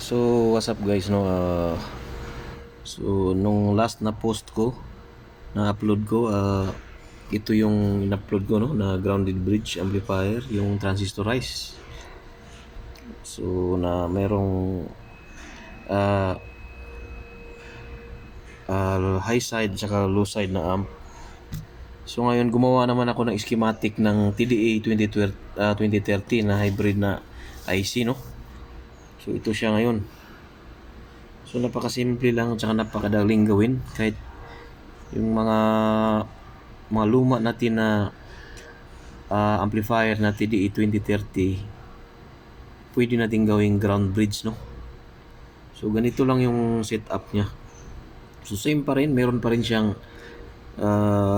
So, what's up guys, no? So, nung last na post ko, na-upload ko, ito yung in-upload ko, no? Na grounded bridge amplifier, yung transistorized. So, na merong uh, high side at low side na amp. So, ngayon gumawa naman ako ng schematic ng TDA 2030 na hybrid na IC, no? So, ito siya ngayon. So napakasimple lang at napakadaling gawin kahit yung mga luma natin na amplifier na TDE 2030 pwede natin gawing ground bridge, no? So ganito lang yung setup niya. So same pa rin, meron pa rin siyang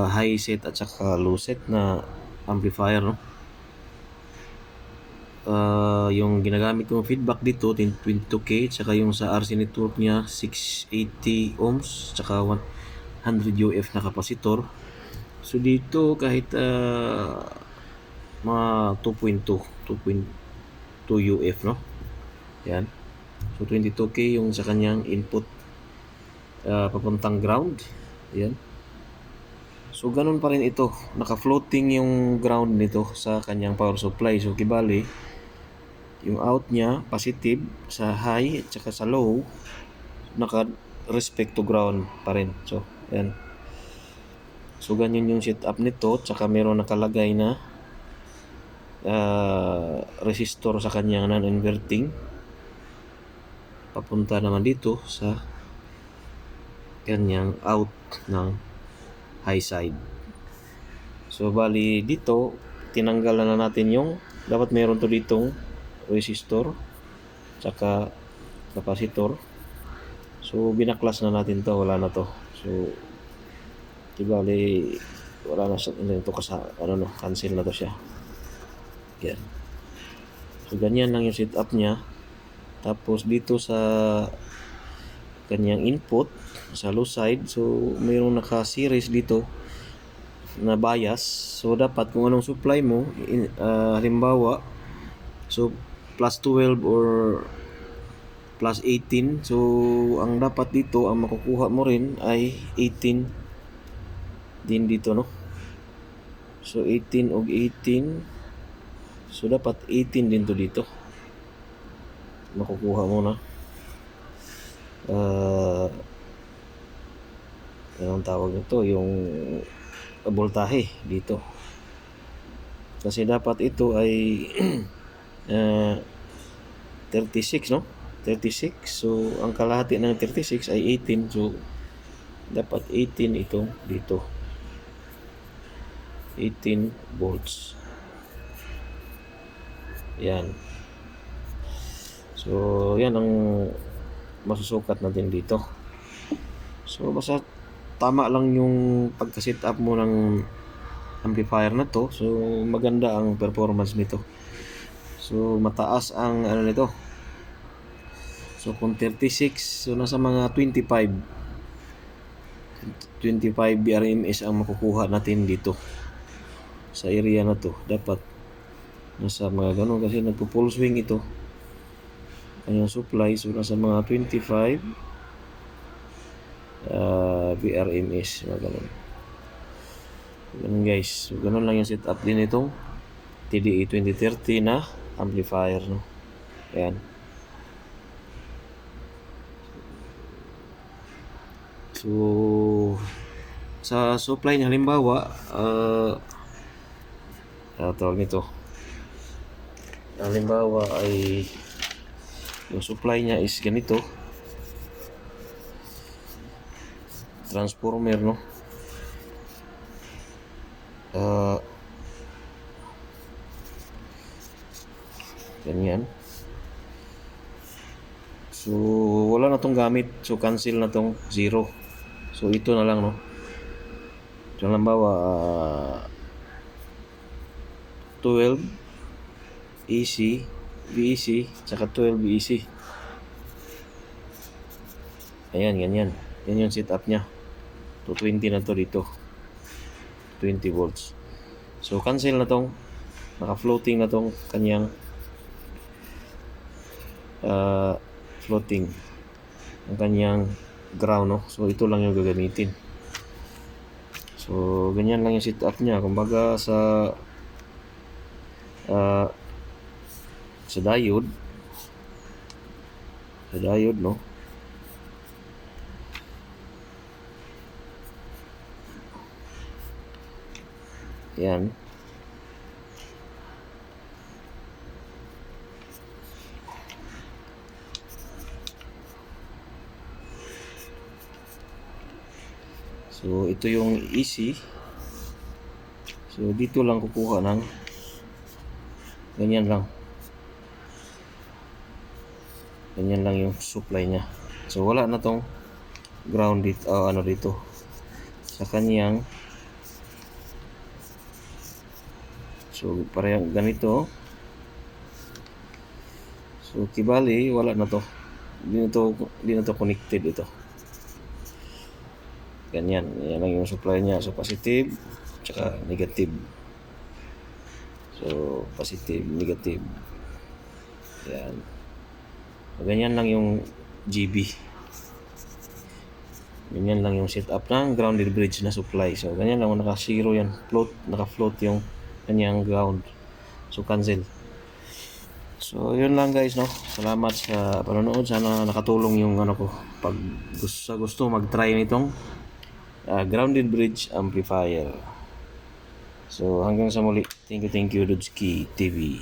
high set at saka low set na amplifier, no? Yung ginagamit kong feedback dito 22K saka yung sa RC network niya 680 ohms saka 100 UF na kapasitor. So dito kahit mga 2.2 UF, no? Yan. So 22K yung sa kanyang input papuntang ground. Yan. So ganun pa rin ito. Naka-floating yung ground nito sa kanyang power supply. So kibali yung out niya positive sa high at saka sa low naka-respect to ground pa rin. So yan. So ganyan yung setup nito, tsaka meron nakalagay na resistor sa kanyang non-inverting papunta naman dito sa kanyang out ng high side. So bali dito tinanggal na natin yung dapat meron to ditong resistor tsaka capacitor. So binaklas na natin to, wala na to. So bali wala na siya ito kasi cancel na to siya. Yan. So ganyan lang yung setup niya. Tapos dito sa kanyang input sa low side, so mayroong naka-series dito na bias. So dapat kung anong supply mo, halimbawa so plus 12 or plus 18, so ang dapat dito ang makukuha mo rin ay 18 din dito, no? So 18 og 18, so dapat 18 din to dito makukuha mo na anong tawag nito, yung voltahe dito, kasi dapat ito ay 36, no? 36. So ang kalahati ng 36 ay 18, so dapat 18 ito dito, 18 volts. Yan. So yan ang masusukat natin dito. So basta tama lang yung pagka-set up mo ng amplifier na to, so maganda ang performance nito. So mataas ang nito. So kung 36, so nasa mga 25 BRMS ang makukuha natin dito sa area na to. Dapat nasa mga ganun kasi nagpo-full swing ito kanyang supply. So nasa mga 25 BRMS, mga ganun. Ganun guys. So ganun lang yung setup din itong TDE 2030 na amplifier, no? Ayan. So sa supply niya halimbawa tawag nito, halimbawa ay yung supply niya is ganito, transformer, no? Ganyan. So wala na tong gamit, so cancel na tong 0. So ito na lang, no? So halimbawa 12 AC VEC saka 12 VEC. Ayan, ganyan. Yan yung setup niya. 220 na to dito. 20 volts. So cancel na tong naka-floating na tong kanyang floating ang kanyang ground, no? So ito lang yung gagamitin. So ganyan lang yung setup niya. Kumbaga sa diode, no? Yan. So ito yung AC. So dito lang kukuha ng ganyan lang yung supply niya. So wala na tong ground dito, dito sa kanyang. So parehang ganito. So kibali wala na to. Hindi na to connected ito. Ganyan, yan lang yung supply niya. So positive tsaka negative. So positive, negative. Yan. So, ganyan lang yung GB. Ganyan lang yung setup ng grounded bridge na supply. So ganyan lang, naka-zero yan. Naka-float yung kanyang ground. So cancel. So yun lang guys, no. Salamat sa panonood. Sana nakatulong yung ko. Pag gusto mag-try nitong grounded bridge amplifier. So hanggang sa muli. Thank you Dudski TV.